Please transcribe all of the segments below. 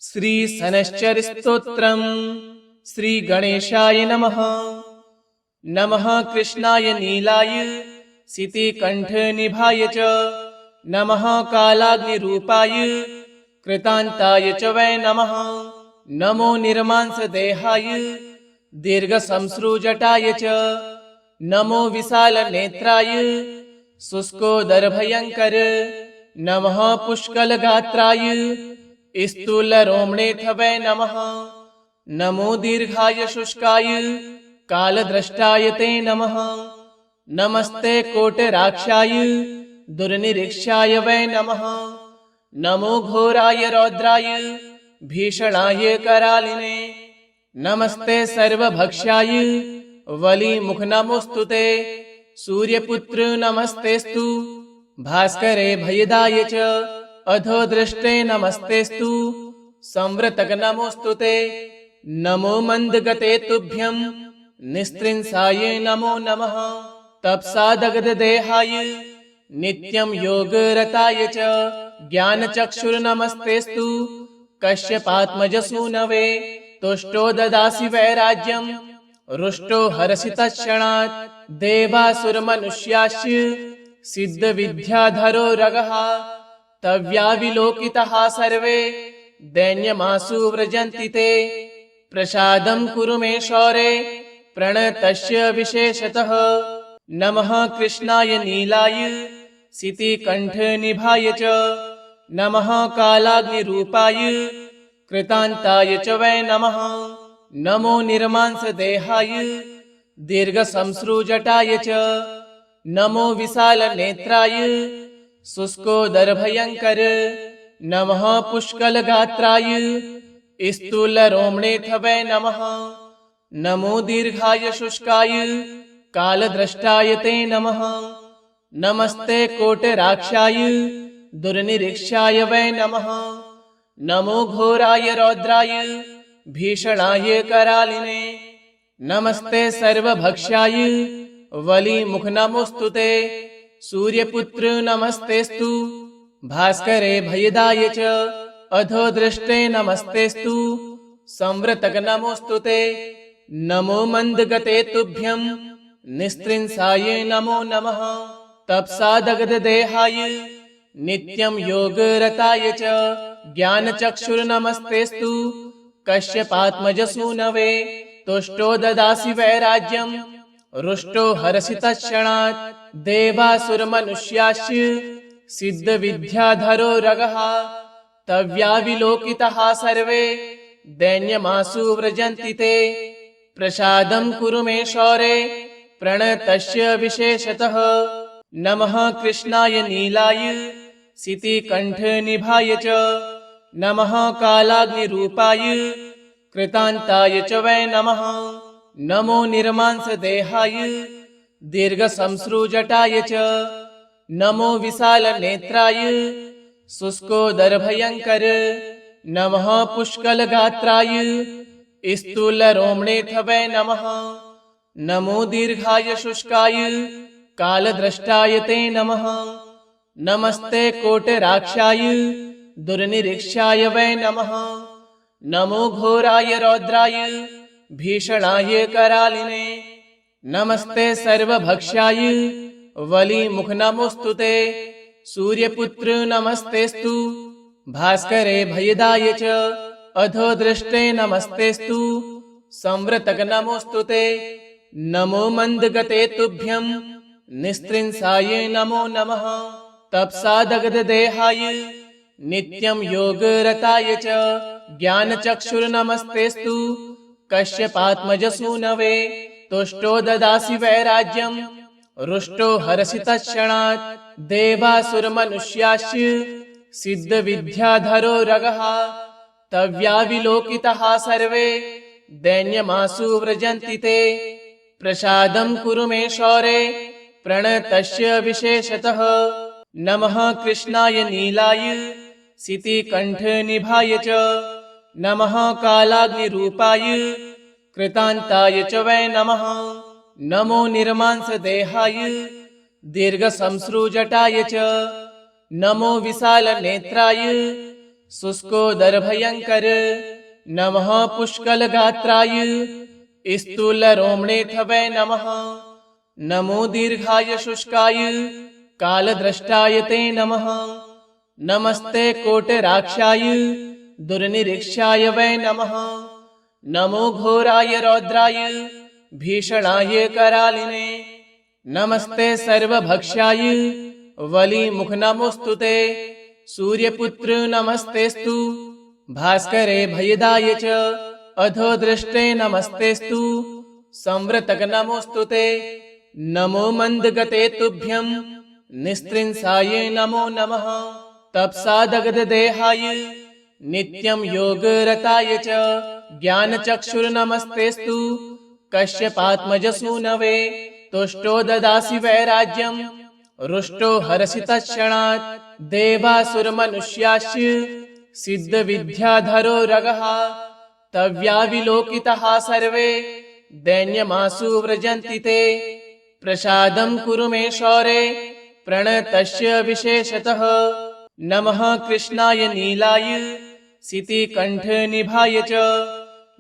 श्री सनश्चर स्तोत्रम् श्री गणेशाय नमः। नमः कृष्णाय नीलाय सितिकण्ठ निभाय च नमः कालाग्निरूपाय कृतान्ताय च वै नमः। नमो निर्मांसदेहाय दीर्घसंसृजटाय च नमो विशालनेत्राय शुष्कोदरभयङ्कर नमः पुष्कलगात्राय स्थूलरोमणेऽथ वै नमः। नमो दीर्घाय शुष्काय कालद्रष्टाय ते नमः। नमस्ते कोटराक्षाय दुर्निरीक्षाय वै नमः। नमो घोराय रौद्राय भीषणाय करालिने नमस्ते सर्वभक्ष्याय वलिमुखनमोऽस्तु ते। सूर्यपुत्र नमस्तेस्तु भास्करे भयदाय च अधोदृष्टे नमस्तेस्तु संवृतक नमोऽस्तु ते। नमो मन्दगते तुभ्यं निस्त्रिंसाय नमो नमः। तपसादग्धदेहाय नित्यं योगरताय च ज्ञानचक्षुर्नमस्तेस्तु कश्यपात्मजसूनवे। तुष्टो ददासि वैराज्यं रुष्टो हरसि तत्क्षणात्। देवासुरमनुष्याश्च सिद्धविद्याधरो रगः तव्याविलोकितः सर्वे दैन्यमासु व्रजन्ति ते। प्रसादं कुरु मे शौरे प्रणतस्य विशेषतः। नमः कृष्णाय नीलाय सितिकण्ठ निभाय च नमः कालाग्निरूपाय कृतान्ताय च वै नमः। नमो निर्मांसदेहाय दीर्घसंसृजटाय च नमो विशालनेत्राय शुष्कोदरभयङ्कर नमः पुष्कलगात्राय स्थूलरोमणेऽथ वै नमः। नमो दीर्घाय शुष्काय कालद्रष्टाय ते नमः। नमस्ते कोटराक्षाय दुर्निरीक्षाय वै नमः। नमो घोराय रौद्राय भीषणाय करालिने नमस्ते सर्वभक्ष्याय वलिमुखनमोऽस्तु ते। सूर्यपुत्र नमस्तेस्तु भास्करे भयदाय च अधोदृष्टे नमस्तेस्तु संवृतक नमोऽस्तु ते। नमो मन्दगते तुभ्यं निस्त्रिंसाय नमो नमः। तपसादग्धदेहाय नित्यं योगरताय च ज्ञानचक्षुर्नमस्तेस्तु कश्यपात्मजसूनवे। तुष्टो ददासि वैराज्यं रुष्टो हरसि तत्क्षणात्। देवासुरमनुष्याश्च सिद्धविद्याधरो रगः तव्याविलोकितः सर्वे दैन्यमासु व्रजन्ति ते। प्रसादं कुरु मे शौरे प्रणतस्य विशेषतः। नमः कृष्णाय नीलाय सितिकण्ठ निभाय च नमः कालाग्निरूपाय कृतान्ताय च वै नमः। नमो निर्मांसदेहाय दीर्घसंसृजटाय च नमो विशालनेत्राय शुष्कोदरभयङ्कर नमः पुष्कलगात्राय स्थूलरोमणेऽथ वै नमः। नमो दीर्घाय शुष्काय कालद्रष्टाय ते नमः। नमस्ते कोटराक्षाय दुर्निरीक्षाय वै नमः। नमो घोराय रौद्राय भीषणाय करालिने नमस्ते सर्वभक्ष्याय वलिमुखनमोऽस्तु ते। सूर्यपुत्र नमस्तेस्तु भास्करे भयदाय च अधोदृष्टे नमस्तेस्तु संवृतक नमोऽस्तु ते। नमो मन्दगते तुभ्यं निस्त्रिंसाय नमो नमः। तपसादग्धदेहाय नित्यं योगरताय च ज्ञानचक्षुर्नमस्तेस्तु कश्यपात्मजसूनवे। तुष्टो ददासि वैराज्यं रुष्टो हरसि तत्क्षणात्। देवासुरमनुष्याश्च सिद्धविद्याधरो रगः तव्याविलोकितः सर्वे दैन्यमासु व्रजन्ति ते। प्रसादं कुरु मे शौरे प्रणतस्य विशेषतः। नमः कृष्णाय नीलाय सितिकण्ठ निभाय च नमः कालाग्निरूपाय कृतान्ताय च वै नमः। नमो निर्मांसदेहाय दीर्घसंसृजटाय च नमो विशालनेत्राय शुष्कोदरभयङ्कर नमः पुष्कलगात्राय स्थूलरोमणेथ वै नमः नमो दीर्घाय शुष्काय कालद्रष्टाय ते नमः नमस्ते कोटिराक्षाय दुर्निरीक्षाय वै नमः नमो घोराय रौद्राय भीषणाय करालिने नमस्ते सर्वभक्ष्याय वलीमुख नमोस्तुते सूर्यपुत्र नमस्तेस्तु भास्करे भयदाय च अधोदृष्टे नमस्तेस्तु संवृतक नमोस्तुते नमो मन्दगते तुभ्यं निस्त्रिंसाय नमो नमः तपसादगददेहाय नित्यं योगरताय च ज्ञानचक्षुर्नमस्तेस्तु कश्यपात्मजसूनवे तुष्टो ददासि वैराज्यं रुष्टो हरसि तत्क्षणात् देवासुरमनुष्याश्च सिद्धविद्याधरो रगः तव्याविलोकितः सर्वे दैन्यमासु व्रजन्ति ते प्रसादं कुरु मे शौरे प्रणतस्य विशेषतः नमः कृष्णाय नीलाय सितिकण्ठनिभाय च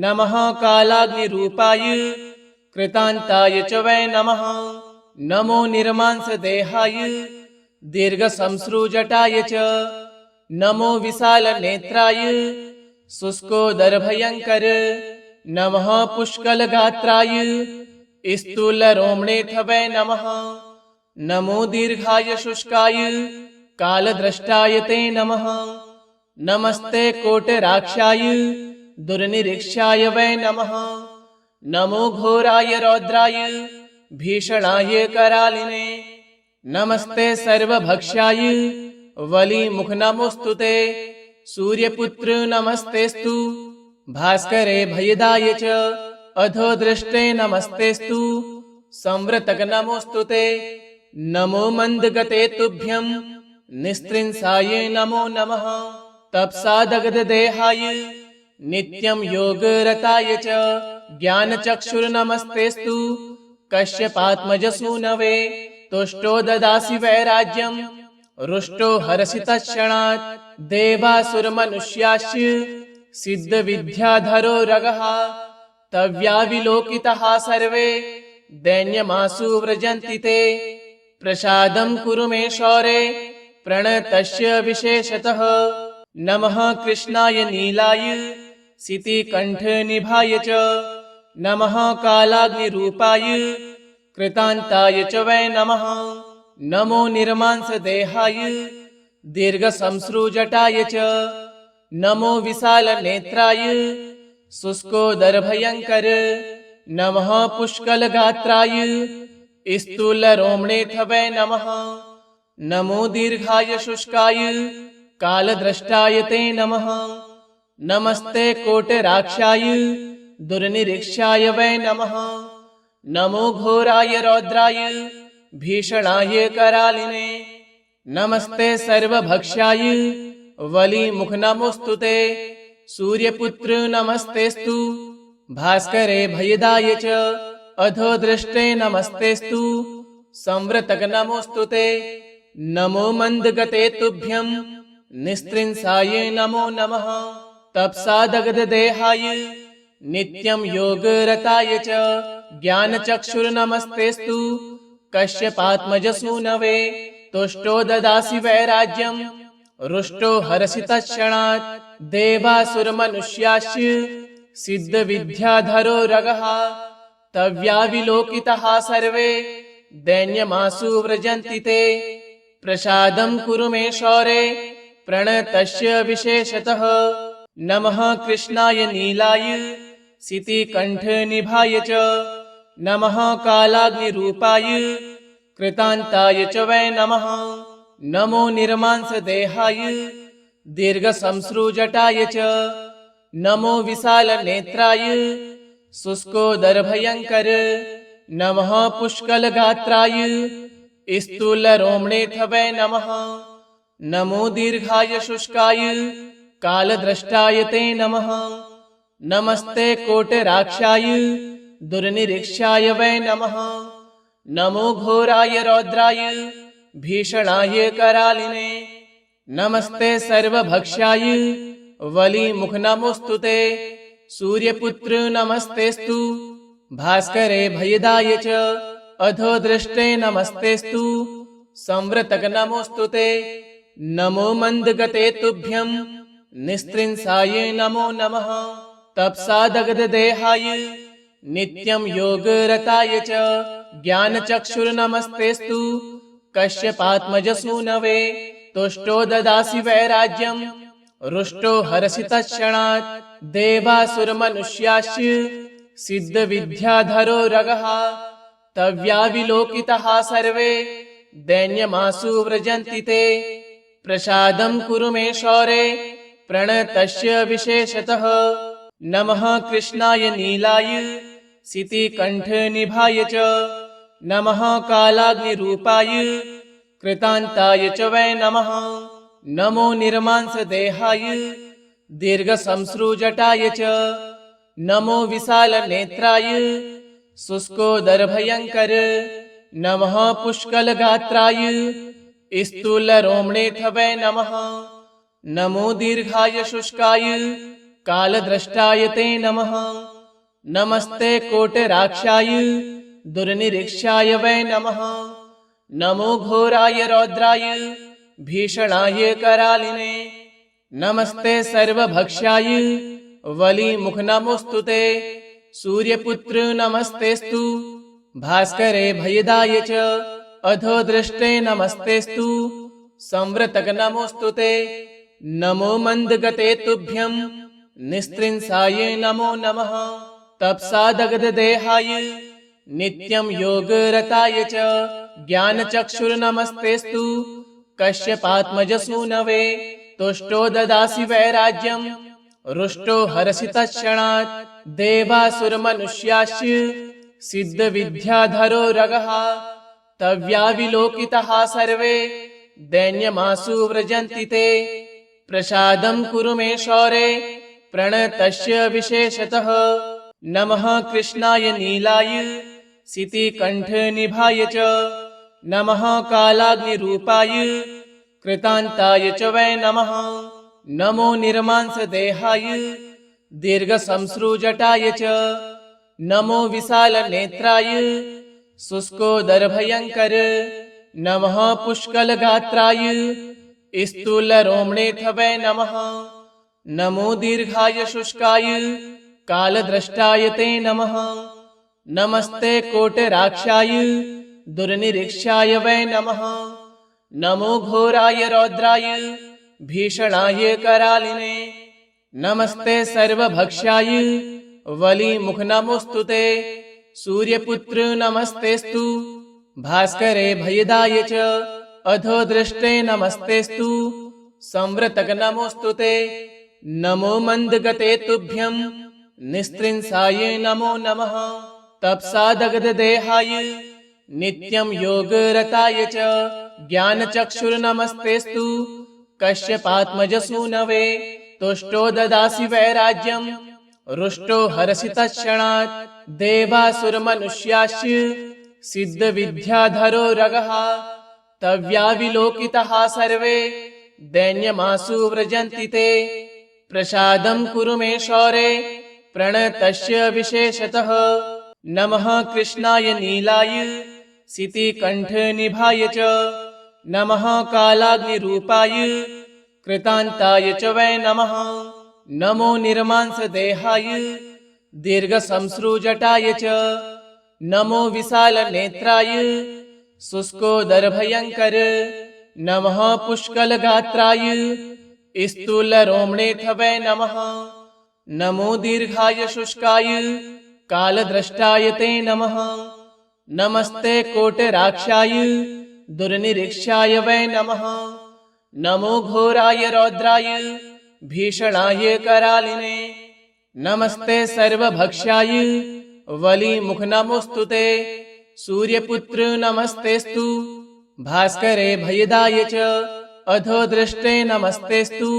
नमः कालाग्निरूपाय कृतान्ताय च वै नमः नमो निर्मांसदेहाय दीर्घसंसृजटाय च नमो विशालनेत्राय शुष्कोदरभयङ्कर नमः पुष्कलगात्राय स्थूलरोमणेथ वै नमः नमो दीर्घाय शुष्काय कालद्रष्टाय ते नमः नमस्ते कोटिराक्षाय दुर्निरीक्षाय वै नमः नमो घोराय रौद्राय भीषणाय करालिने नमस्ते सर्वभक्ष्याय वलीमुख नमोस्तुते सूर्यपुत्र नमस्तेस्तु भास्करे भयदाय च अधोदृष्टे नमस्तेस्तु संवृतक नमोस्तुते नमो मन्दगते तुभ्यं निस्त्रिंसाय नमो नमः तपसादगददेहाय नित्यं योगरताय च ज्ञानचक्षुर्नमस्तेस्तु कश्यपात्मजसूनवे तुष्टो ददासि वैराज्यं रुष्टो हरसि तत्क्षणात् देवासुरमनुष्याश्च सिद्धविद्याधरो रगः तव्याविलोकितः सर्वे दैन्यमासु व्रजन्ति ते प्रसादं कुरु मे शौरे प्रणतस्य विशेषतः नमः कृष्णाय नीलाय सितिकण्ठनिभाय च नमः कालाग्निरूपाय कृतान्ताय च वै नमः नमो निर्मांसदेहाय दीर्घसंसृजटाय च नमो विशालनेत्राय शुष्कोदरभयङ्कर नमः पुष्कलगात्राय स्थूलरोमणेथ वै नमः नमो दीर्घाय शुष्काय कालद्रष्टाय ते नमः नमस्ते कोटिराक्षाय दुर्निरीक्षाय वै नमः नमो घोराय रौद्राय भीषणाय करालिने नमस्ते सर्वभक्ष्याय वलीमुख नमोस्तुते सूर्यपुत्र नमस्तेस्तु भास्करे भयदाय च अधोदृष्टे नमस्तेस्तु संवृतक नमोस्तुते नमो मन्दगते तुभ्यं निस्त्रिंसाय नमो नमः तपसादगददेहाय नित्यं योगरताय च ज्ञानचक्षुर्नमस्तेस्तु कश्यपात्मजसूनवे तुष्टो ददासि वैराज्यं रुष्टो हरसि तत्क्षणात् देवासुरमनुष्याश्च सिद्धविद्याधरो रगः तव्याविलोकितः सर्वे दैन्यमासु व्रजन्ति ते प्रसादं कुरु मे शौरे प्रणतस्य विशेषतः नमः कृष्णाय नीलाय सितिकण्ठनिभाय च नमः कालाग्निरूपाय कृतान्ताय च वै नमः नमो निर्मांसदेहाय दीर्घसंसृजटाय च नमो विशालनेत्राय शुष्कोदरभयङ्कर नमः पुष्कलगात्राय स्थूलरोमणेथ वै नमः नमो दीर्घाय शुष्काय कालद्रष्टाय ते नमः नमस्ते कोटिराक्षाय दुर्निरीक्षाय वै नमः नमो घोराय रौद्राय भीषणाय करालिने नमस्ते सर्वभक्ष्याय वलिमुख नमोस्तुते सूर्यपुत्र नमस्तेस्तु भास्करे भयदाय च अधोदृष्टे नमस्तेस्तु संवृतक नमोस्तुते नमो मंदगते तुभ्यं निस्त्रिंसाय नमो नमः तपसा दग्धदेहाय नित्यं योगरताय च ज्ञानचक्षुर्नमस्तेस्तु कश्यपात्मजसूनवे तुष्टो ददासि वैराज्यं रुष्टो हरसि तत्क्षणात् देवासुरमनुष्याश्च सिद्धविद्याधरो रगः तव्याविलोकितः सर्वे दैन्यमासु व्रजन्ति ते प्रसादं कुरु मे शौरे प्रणतस्य विशेषतः नमः कृष्णाय नीलाय सितिकण्ठनिभाय च नमः कालाग्निरूपाय कृतान्ताय च वै नमः नमो निर्मांसदेहाय दीर्घसंसृजटाय च नमो विशालनेत्राय शुष्कोदरभयङ्कर नमः पुष्कलगात्राय स्थूलरोमणेऽथ वै नमः नमो दीर्घाय शुष्काय कालद्रष्टाय ते नमः नमस्ते कोटिराक्षाय दुर्निरीक्षाय वै नमः नमो घोराय रौद्राय भीषणाय करालिने नमस्ते सर्वभक्ष्याय वलिमुख नमोस्तुते सूर्यपुत्र नमस्तेस्तु भास्करे भयदाय च अधोदृष्टे नमस्तेस्तु संवृतक नमोस्तुते नमो मंदगते तुभ्यं निस्त्रिंसाय नमो नमः तपसा दग्धदेहाय नित्यं योगरताय च ज्ञानचक्षुर्नमस्तेस्तु कश्यपात्मजसूनवे तुष्टो ददासि वैराज्यं रुष्टो हरसि तत्क्षणात् देवासुरमनुष्याश्च सिद्धविद्याधरो रगः तव्याविलोकितः सर्वे दैन्यमासु व्रजन्ति ते प्रसादं कुरु मे शौरे प्रणतस्य विशेषतः नमः कृष्णाय नीलाय सितिकण्ठनिभाय च नमः कालाग्निरूपाय कृतान्ताय च वै नमः नमो निर्मांसदेहाय दीर्घसंसृजटाय च नमो विशालनेत्राय शुष्कोदरभयङ्कर नमः पुष्कलगात्राय स्थूलरोमणेऽथ वै नमः नमो दीर्घाय शुष्काय कालद्रष्टाय ते नमः नमस्ते कोटिराक्षाय दुर्निरीक्षाय वै नमः नमो घोराय रौद्राय भीषणाय करालिने नमस्ते सर्वभक्ष्याय वलिमुख नमोस्तुते सूर्यपुत्र नमस्तेस्तु भास्करे भयदाय च अधोदृष्टे नमस्तेस्तु संवृतक नमोस्तुते नमो मंदगते तुभ्यं निस्त्रिंसाय नमो नमः तपसा दग्धदेहाय नित्यं योगरताय च ज्ञानचक्षुर्नमस्तेस्तु कश्यपात्मजसूनवे तुष्टो ददासि वैराज्यं रुष्टो हरसि तत्क्षणात् देवासुरमनुष्याश्च सिद्धविद्याधरो रगः तव्याविलोकितः सर्वे दैन्यमासु व्रजन्ति ते प्रसादं कुरु मे शौरे प्रणतस्य विशेषतः नमः कृष्णाय नीलाय सितिकण्ठनिभाय च नमः कालाग्निरूपाय कृतान्ताय च वै नमः नमो निर्मांसदेहाय दीर्घसंसृजटाय च नमो विशालनेत्राय शुष्कोदरभयङ्कर नमः पुष्कलगात्राय स्थूलरोमणेऽथ वै नमः नमो दीर्घाय शुष्काय कालद्रष्टाय ते नमः नमस्ते कोटिराक्षाय दुर्निरीक्षाय वै नमः नमो घोराय रौद्राय भीषणाय करालिने नमस्ते सर्वभक्ष्याय वलिमुख नमोस्तुते सूर्यपुत्र नमस्तेस्तु भास्करे भयदाय च अधोदृष्टे नमस्तेस्तु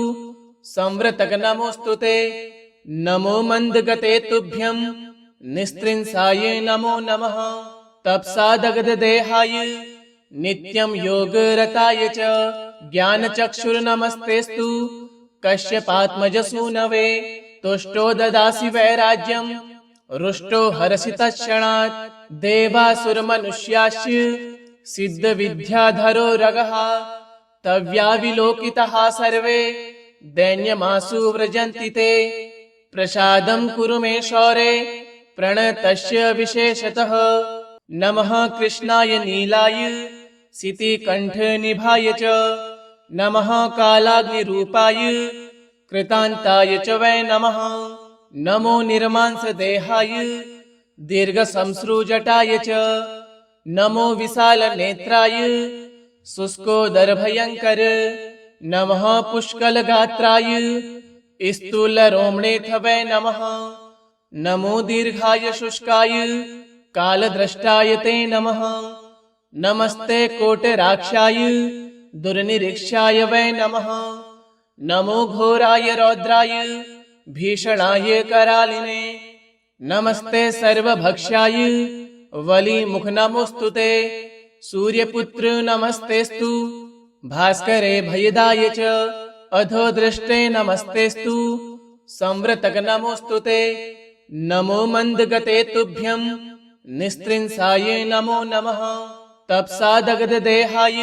संवृतक नमोस्तुते नमो मंदगते तुभ्यं निस्त्रिंसाय नमो नमः तपसा दग्धदेहाय नित्यं योगरताय च ज्ञानचक्षुर्नमस्तेस्तु कश्यपात्मजसूनवे तुष्टो ददासि वैराज्यम् रुष्टो हरसि तत्क्षणात् देवासुरमनुष्याश्च सिद्धविद्याधरो रगः तव्याविलोकितः सर्वे दैन्यमासु व्रजन्ति ते प्रसादं कुरु मे शौरे प्रणतस्य विशेषतः नमः कृष्णाय नीलाय सितिकण्ठनिभाय च नमः कालाग्निरूपाय कृतान्ताय च वै नमः नमो निर्मांसदेहाय दीर्घसंसृजटाय च नमो विशालनेत्राय शुष्कोदरभयङ्कर नमः पुष्कलगात्राय स्थूलरोमणेऽथ वै नमः नमो दीर्घाय शुष्काय कालद्रष्टाय ते नमः नमस्ते कोटिराक्षाय दुर्निरीक्षाय वै नमः नमो घोराय रौद्राय भीषणाय करालिने नमस्ते सर्वभक्ष्याय वलिमुखनमोऽस्तु ते सूर्यपुत्र नमस्तेस्तु भास्करे भयदाय च अधोदृष्टे नमस्तेस्तु संवृतक नमोऽस्तु ते नमो मन्दगते तुभ्यं निस्त्रिंसाय नमो नमः तपसादगददेहाय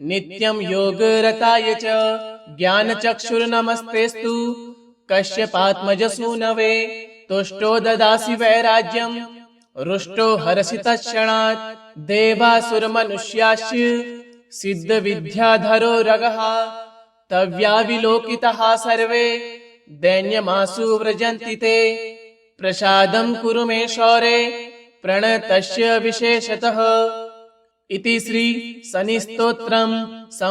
नित्यं योगरताय च ज्ञानचक्षुर्नमस्तेस्तु कश्यपात्मजसूनवे तुष्टो ददासि वैराज्यम् रुष्टो हरसि तत्क्षणात् देवासुरमनुष्याश्च सिद्धविद्याधरो रगः तव्याविलोकितः सर्वे दैन्यमासु व्रजन्ति ते प्रसादं कुरु मे शौरे प्रणतस्य विशेषतः इति श्री शनिस्तोत्रम्